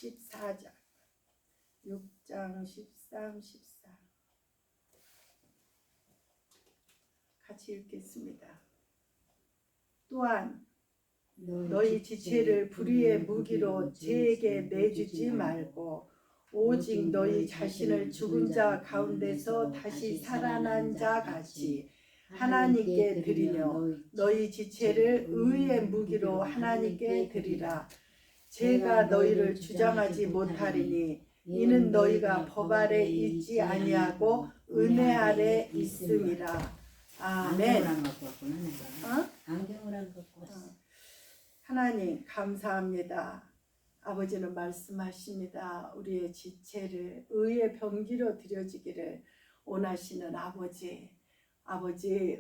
14절 6장 13, 14 같이 읽겠습니다. 또한 너희 지체를 불의의 무기로 죄에게 내주지 말고 오직 너희 자신을 죽은 자 가운데서 다시 살아난 자 같이 하나님께 드리며 너희 지체를 의의 무기로 하나님께 드리라. 죄가 너희를 주장하지 못하리니 이는 너희가 법 아래 있지 아니하고 은혜 아래 있음이라. 아멘. 안경을 안 갖고 왔어. 하나님 감사합니다. 아버지는 말씀하십니다. 우리의 지체를 의의 병기로 드려지기를 원하시는 아버지.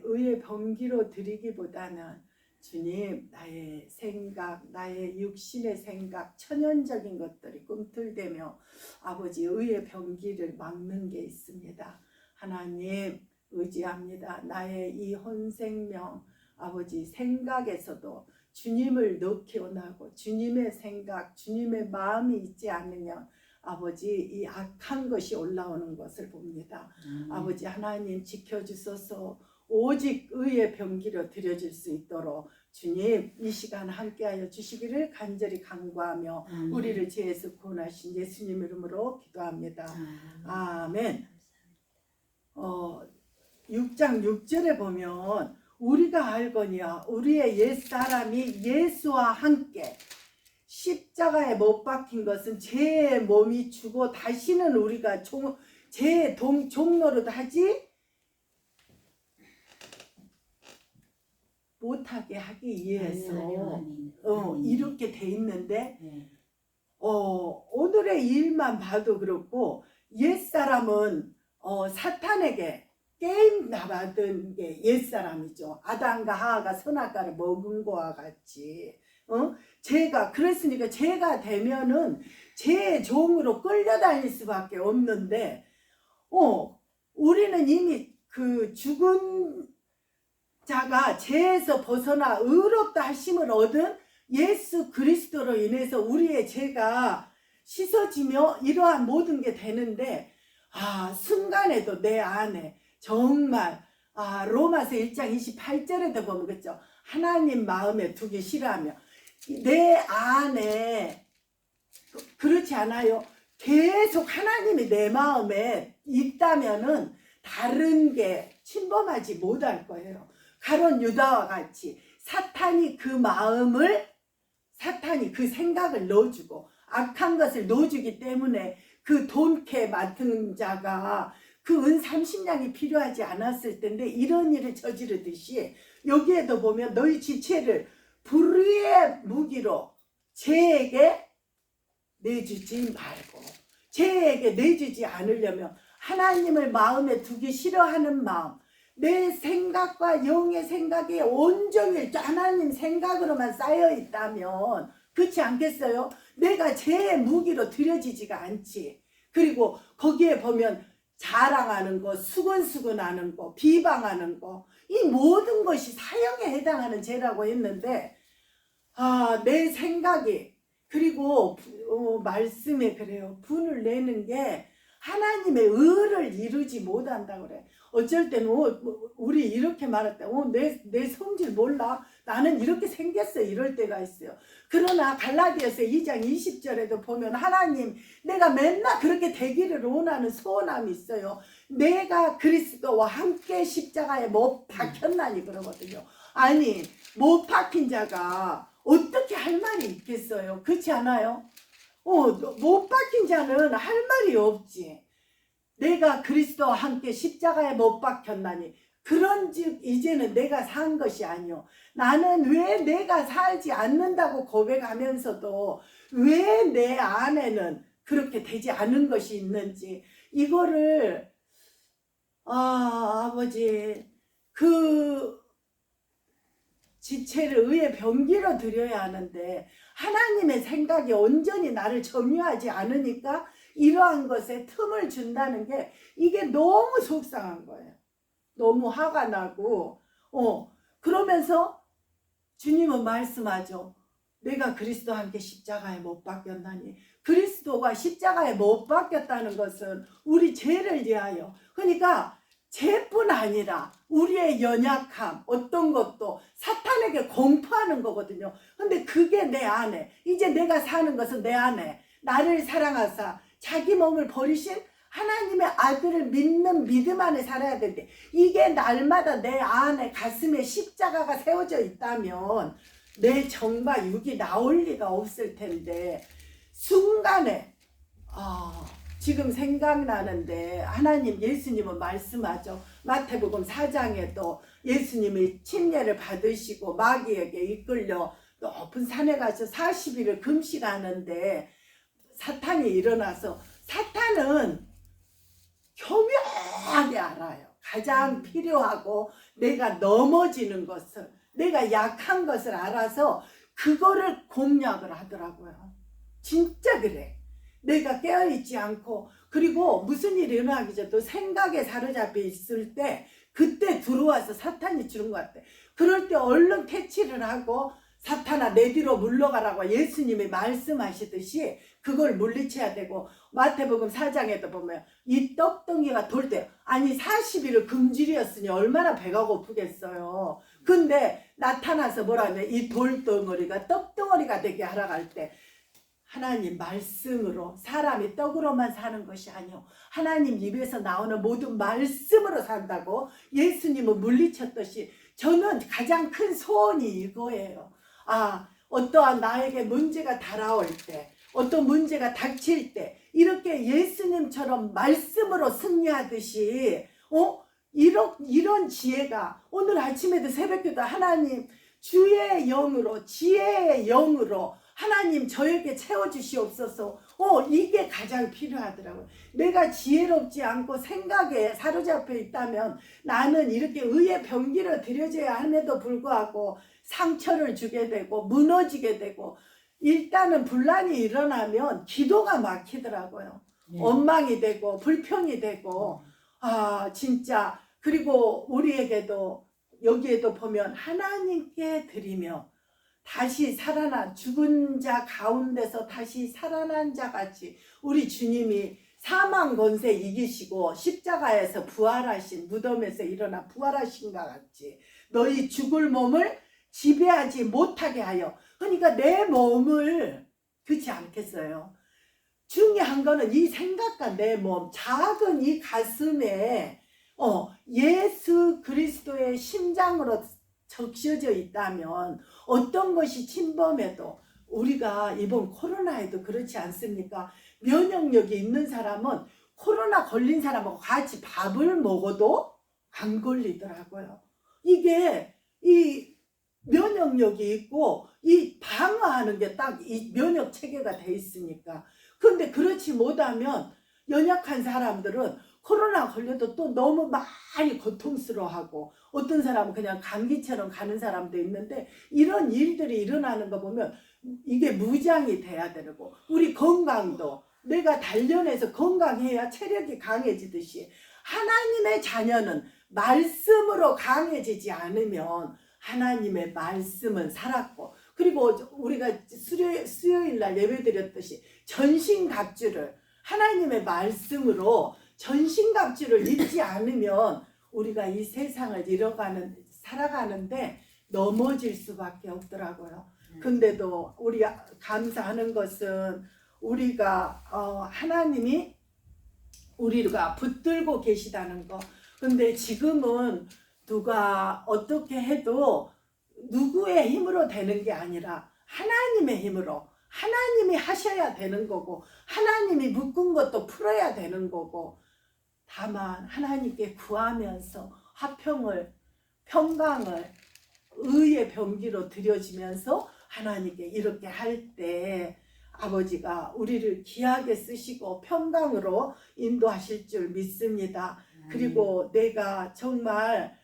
의의 병기로 드리기보다는 주님, 나의 생각, 나의 육신의 생각, 천연적인 것들이 꿈틀대며 아버지 의의 병기를 막는 게 있습니다. 하나님 의지합니다. 나의 이 혼생명 아버지 생각에서도 주님을 넣기 원하고 주님의 생각, 주님의 마음이 있지 않으면 아버지 이 악한 것이 올라오는 것을 봅니다. 아버지 하나님 지켜주소서. 오직 의의 병기로 드려질 수 있도록 주님 이 시간 함께하여 주시기를 간절히 간구하며 우리를 죄에서 구원하신 예수님 이름으로 기도합니다. 아멘. 6장 6절에 보면 우리가 알거니와 우리의 옛사람이 예수와 함께 십자가에 못 박힌 것은 죄의 몸이 주고 다시는 우리가 죄의 종노릇 하지 못하게 하기 위해서 이렇게 돼 있는데 오늘의 일만 봐도 그렇고 옛사람은 사탄에게 게임 나받은 게 옛사람이죠. 아담과 하와가 선악과를 먹은 거와 같이 죄가 그랬으니까 죄가 되면은 죄의 종으로 끌려다닐 수밖에 없는데 우리는 이미 그 죽은 자가 죄에서 벗어나 의롭다 하심을 얻은 예수 그리스도로 인해서 우리의 죄가 씻어지며 이러한 모든 게 되는데 순간에도 내 안에 정말 로마서 1장 28절에도 보면 그렇죠. 하나님 마음에 두기 싫어하며 내 안에 그렇지 않아요. 계속 하나님이 내 마음에 있다면은 다른 게 침범하지 못할 거예요. 가룟 유다와 같이 사탄이 그 생각을 넣어주고 악한 것을 넣어주기 때문에 그 돈캐 맡은 자가 그 은 30냥이 필요하지 않았을 텐데 이런 일을 저지르듯이 여기에도 보면 너희 지체를 불의의 무기로 죄에게 내주지 말고 죄에게 내주지 않으려면 하나님을 마음에 두기 싫어하는 마음 내 생각과 영의 생각이 온종일 하나님 생각으로만 쌓여 있다면 그렇지 않겠어요? 내가 죄의 무기로 들여지지가 않지. 그리고 거기에 보면 자랑하는 거, 수근수근하는 거, 비방하는 거, 이 모든 것이 사형에 해당하는 죄라고 했는데 내 생각이 그리고 말씀에 그래요. 분을 내는 게 하나님의 의를 이루지 못한다고 그래. 어쩔 때는 우리 이렇게 말할 때 내 성질 몰라? 나는 이렇게 생겼어 이럴 때가 있어요. 그러나 갈라디아서 2장 20절에도 보면 하나님 내가 맨날 그렇게 되기를 원하는 소원함이 있어요. 내가 그리스도와 함께 십자가에 못 박혔나니 그러거든요. 아니 못 박힌 자가 어떻게 할 말이 있겠어요? 그렇지 않아요? 못 박힌 자는 할 말이 없지. 내가 그리스도와 함께 십자가에 못 박혔나니 그런즉 이제는 내가 산 것이 아니요 나는 왜 내가 살지 않는다고 고백하면서도 왜 내 안에는 그렇게 되지 않은 것이 있는지 이거를 아버지 그 지체를 의의 병기로 드려야 하는데 하나님의 생각이 온전히 나를 점유하지 않으니까 이러한 것에 틈을 준다는 게 이게 너무 속상한 거예요. 너무 화가 나고 그러면서 주님은 말씀하죠. 내가 그리스도와 함께 십자가에 못 박혔나니 그리스도와 십자가에 못 박혔다는 것은 우리 죄를 위하여, 그러니까 죄뿐 아니라 우리의 연약함 어떤 것도 사탄에게 공포하는 거거든요. 근데 그게 내 안에, 이제 내가 사는 것은 내 안에 나를 사랑하사 자기 몸을 버리신 하나님의 아들을 믿는 믿음 안에 살아야 되는데, 이게 날마다 내 안에 가슴에 십자가가 세워져 있다면 내 정과 육이 나올 리가 없을 텐데, 순간에 지금 생각나는데, 하나님 예수님은 말씀하죠. 마태복음 4장에도 예수님이 침례를 받으시고 마귀에게 이끌려 높은 산에 가서 40일을 금식하는데 사탄이 일어나서, 사탄은 교묘하게 알아요. 가장 필요하고 내가 넘어지는 것을, 내가 약한 것을 알아서 그거를 공략을 하더라고요. 진짜 그래. 내가 깨어있지 않고, 그리고 무슨 일이 일어나기 전에 또 생각에 사로잡혀 있을 때 그때 들어와서 사탄이 주는 것 같아. 그럴 때 얼른 캐치를 하고 사탄아 내 뒤로 물러가라고 예수님이 말씀하시듯이 그걸 물리쳐야 되고, 마태복음 4장에도 보면 이 떡덩이가 돌 때, 아니 40일을 금질이었으니 얼마나 배가 고프겠어요. 근데 나타나서 뭐라 하냐, 이 돌덩어리가 떡덩어리가 되게 하라고 할 때, 하나님 말씀으로, 사람이 떡으로만 사는 것이 아니요 하나님 입에서 나오는 모든 말씀으로 산다고 예수님은 물리쳤듯이, 저는 가장 큰 소원이 이거예요. 어떠한 나에게 문제가 달아올 때, 어떤 문제가 닥칠 때 이렇게 예수님처럼 말씀으로 승리하듯이 이런 지혜가, 오늘 아침에도 새벽기도 하나님 주의 영으로, 지혜의 영으로 하나님 저에게 채워주시옵소서. 이게 가장 필요하더라고요. 내가 지혜롭지 않고 생각에 사로잡혀 있다면 나는 이렇게 의의 병기를 들여져야 함에도 불구하고 상처를 주게 되고 무너지게 되고, 일단은 분란이 일어나면 기도가 막히더라고요. 원망이 되고 불평이 되고, 진짜. 그리고 우리에게도 여기에도 보면 하나님께 드리며 다시 살아난, 죽은 자 가운데서 다시 살아난 자 같이 우리 주님이 사망 권세 이기시고 십자가에서 부활하신, 무덤에서 일어나 부활하신 것 같이 너희 죽을 몸을 지배하지 못하게 하여. 그러니까 내 몸을, 그렇지 않겠어요? 중요한 거는 이 생각과 내 몸, 작은 이 가슴에 예수 그리스도의 심장으로 적셔져 있다면 어떤 것이 침범해도, 우리가 이번 코로나에도 그렇지 않습니까? 면역력이 있는 사람은 코로나 걸린 사람하고 같이 밥을 먹어도 안 걸리더라고요. 이게 이 면역력이 있고 이 방어하는 게 딱 이 면역 체계가 돼 있으니까. 근데 그렇지 못하면 연약한 사람들은 코로나 걸려도 또 너무 많이 고통스러워하고, 어떤 사람은 그냥 감기처럼 가는 사람도 있는데, 이런 일들이 일어나는 거 보면 이게 무장이 돼야 되고, 우리 건강도 내가 단련해서 건강해야 체력이 강해지듯이 하나님의 자녀는 말씀으로 강해지지 않으면 하나님의 말씀은 살았고, 그리고 우리가 수요일날 예배드렸듯이 전신갑주를 하나님의 말씀으로 전신갑주를 입지 않으면 우리가 이 세상을 살아가는데 넘어질 수밖에 없더라고요. 근데도 우리가 감사하는 것은 우리가 하나님이 우리가 붙들고 계시다는 거. 근데 지금은 누가 어떻게 해도 누구의 힘으로 되는 게 아니라 하나님의 힘으로, 하나님이 하셔야 되는 거고, 하나님이 묶은 것도 풀어야 되는 거고, 다만 하나님께 구하면서 화평을, 평강을 의의 병기로 드려지면서 하나님께 이렇게 할 때 아버지가 우리를 귀하게 쓰시고 평강으로 인도하실 줄 믿습니다. 그리고 내가 정말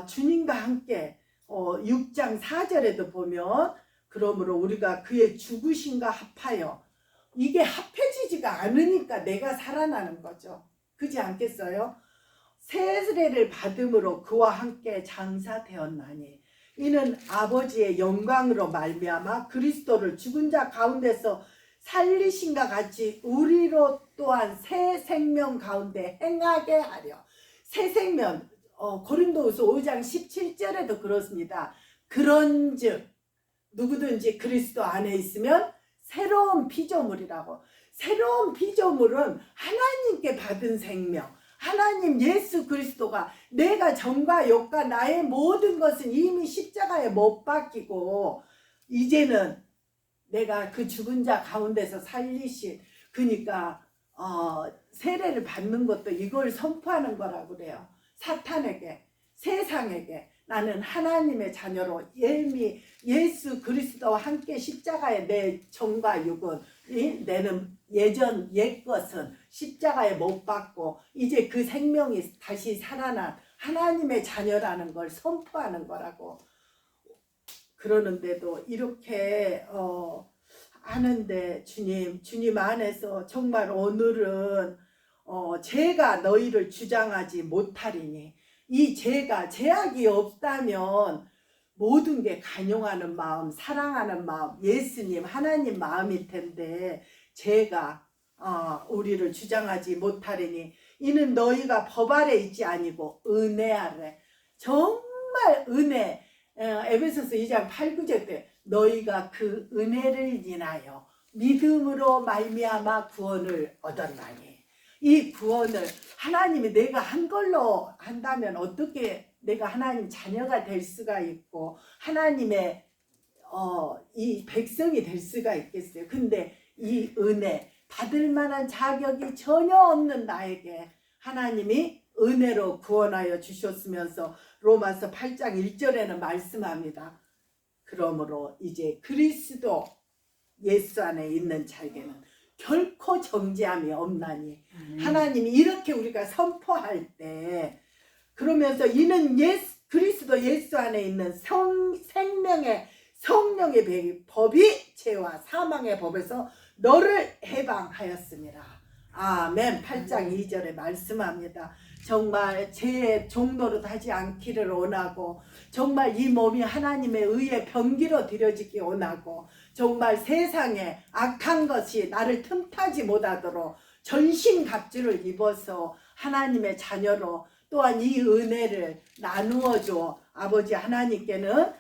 주님과 함께 6장 4절에도 보면, 그러므로 우리가 그의 죽으심과 합하여, 이게 합해지지가 않으니까 내가 살아나는 거죠. 그렇지 않겠어요? 세례를 받음으로 그와 함께 장사되었나니 이는 아버지의 영광으로 말미암아 그리스도를 죽은 자 가운데서 살리신과 같이 우리로 또한 새 생명 가운데 행하게 하려. 새 생명, 고린도후서 5장 17절에도 그렇습니다. 그런즉 누구든지 그리스도 안에 있으면 새로운 피조물이라고. 새로운 피조물은 하나님께 받은 생명, 하나님 예수 그리스도가 내가 정과 욕과 나의 모든 것은 이미 십자가에 못 박히고 이제는 내가 그 죽은 자 가운데서 살리신, 그러니까 세례를 받는 것도 이걸 선포하는 거라고 그래요. 사탄에게, 세상에게 나는 하나님의 자녀로 이미 예수 그리스도와 함께 십자가에 내 정과 육은 내는 예전 옛것은 십자가에 못 박고 이제 그 생명이 다시 살아난 하나님의 자녀라는 걸 선포하는 거라고. 그러는데도 이렇게 하는데 주님 안에서 정말 오늘은 죄가 너희를 주장하지 못하리니, 이 죄가 죄악이 없다면 모든 게 간용하는 마음, 사랑하는 마음, 예수님 하나님 마음일 텐데 죄가 우리를 주장하지 못하리니 이는 너희가 법 아래 있지 아니고 은혜 아래. 정말 은혜. 에베소서 2장 8, 9절 때 너희가 그 은혜를 인하여 믿음으로 말미암아 구원을 얻었나니. 이 구원을 하나님이 내가 한 걸로 한다면 어떻게 내가 하나님 자녀가 될 수가 있고 하나님의 이 백성이 될 수가 있겠어요. 근데 이 은혜 받을 만한 자격이 전혀 없는 나에게 하나님이 은혜로 구원하여 주셨으면서 로마서 8장 1절에는 말씀합니다. 그러므로 이제 그리스도 예수 안에 있는 자에게는 결코 정죄함이 없나니. 하나님이 이렇게 우리가 선포할 때 그러면서 이는 그리스도 예수 안에 있는 생명의 성령의 법이 죄와 사망의 법에서 너를 해방하였습니다. 아멘. 8장 2절에 말씀합니다. 정말 죄의 종로로 하지 않기를 원하고 정말 이 몸이 하나님의 의의 병기로 드려지기 원하고 정말 세상에 악한 것이 나를 틈타지 못하도록 전신갑주를 입어서 하나님의 자녀로 또한 이 은혜를 나누어줘 아버지 하나님께는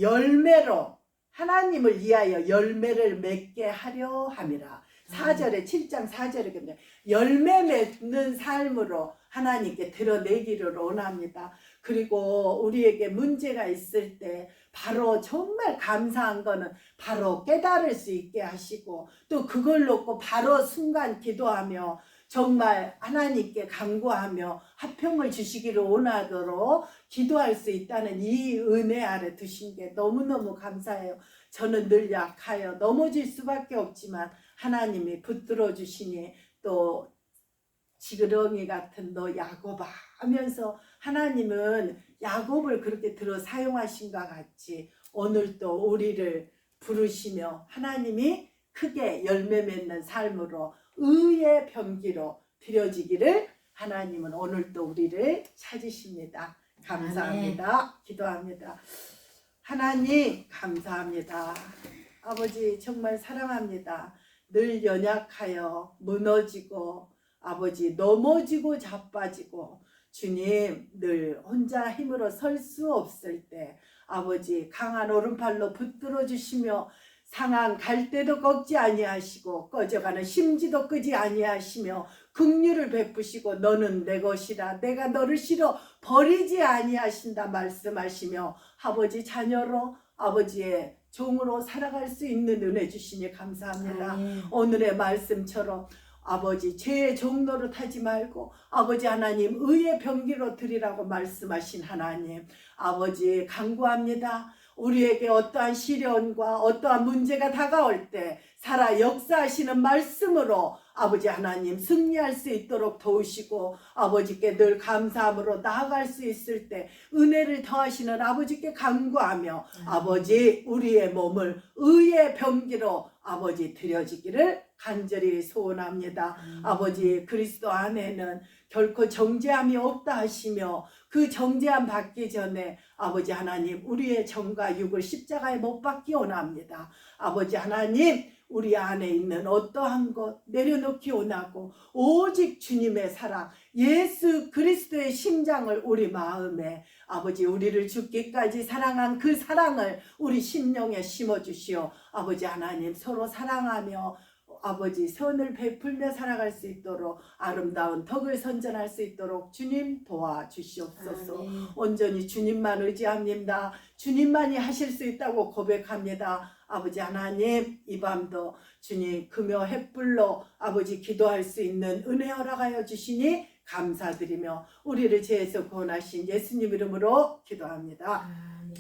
열매로 하나님을 위하여 열매를 맺게 하려 함이라. 4절에 7장 4절에 근데 열매 맺는 삶으로 하나님께 드러내기를 원합니다. 그리고 우리에게 문제가 있을 때 바로 정말 감사한 거는 바로 깨달을 수 있게 하시고 또 그걸 놓고 바로 순간 기도하며 정말 하나님께 간구하며 화평을 주시기를 원하도록 기도할 수 있다는 이 은혜 아래 두신 게 너무너무 감사해요. 저는 늘 약하여 넘어질 수밖에 없지만 하나님이 붙들어 주시니 또 지그러미 같은 너 야곱아 하면서 하나님은 야곱을 그렇게 들어 사용하신 것 같이 오늘도 우리를 부르시며 하나님이 크게 열매 맺는 삶으로 의의 병기로 드려지기를 하나님은 오늘도 우리를 찾으십니다. 감사합니다. 기도합니다. 하나님 감사합니다. 아버지 정말 사랑합니다. 늘 연약하여 무너지고 아버지 넘어지고 자빠지고 주님 늘 혼자 힘으로 설 수 없을 때 아버지 강한 오른팔로 붙들어 주시며 상한 갈대도 꺾지 아니하시고 꺼져가는 심지도 끄지 아니하시며 긍휼을 베푸시고 너는 내 것이라 내가 너를 싫어 버리지 아니하신다 말씀하시며 아버지 자녀로 아버지의 종으로 살아갈 수 있는 은혜 주시니 감사합니다. 오늘의 말씀처럼 아버지 죄의 종로로 타지 말고 아버지 하나님 의의 병기로 드리라고 말씀하신 하나님 아버지 간구합니다. 우리에게 어떠한 시련과 어떠한 문제가 다가올 때 살아 역사하시는 말씀으로 아버지 하나님 승리할 수 있도록 도우시고 아버지께 늘 감사함으로 나아갈 수 있을 때 은혜를 더하시는 아버지께 간구하며 아버지 우리의 몸을 의의 병기로 아버지 드려지기를 간절히 소원합니다. 아버지 그리스도 안에는 결코 정죄함이 없다 하시며 그 정죄함 받기 전에 아버지 하나님 우리의 정과 육을 십자가에 못 박기 원합니다. 아버지 하나님 우리 안에 있는 어떠한 것 내려놓기 원하고 오직 주님의 사랑, 예수 그리스도의 심장을 우리 마음에 아버지 우리를 죽기까지 사랑한 그 사랑을 우리 심령에 심어주시오. 아버지 하나님 서로 사랑하며 아버지 선을 베풀며 살아갈 수 있도록 아름다운 덕을 선전할 수 있도록 주님 도와주시옵소서. 아멘. 온전히 주님만 의지합니다. 주님만이 하실 수 있다고 고백합니다. 아버지 하나님 이 밤도 주님 금요 햇불로 아버지 기도할 수 있는 은혜 허락하여 주시니 감사드리며 우리를 죄에서 구원하신 예수님 이름으로 기도합니다. 아멘.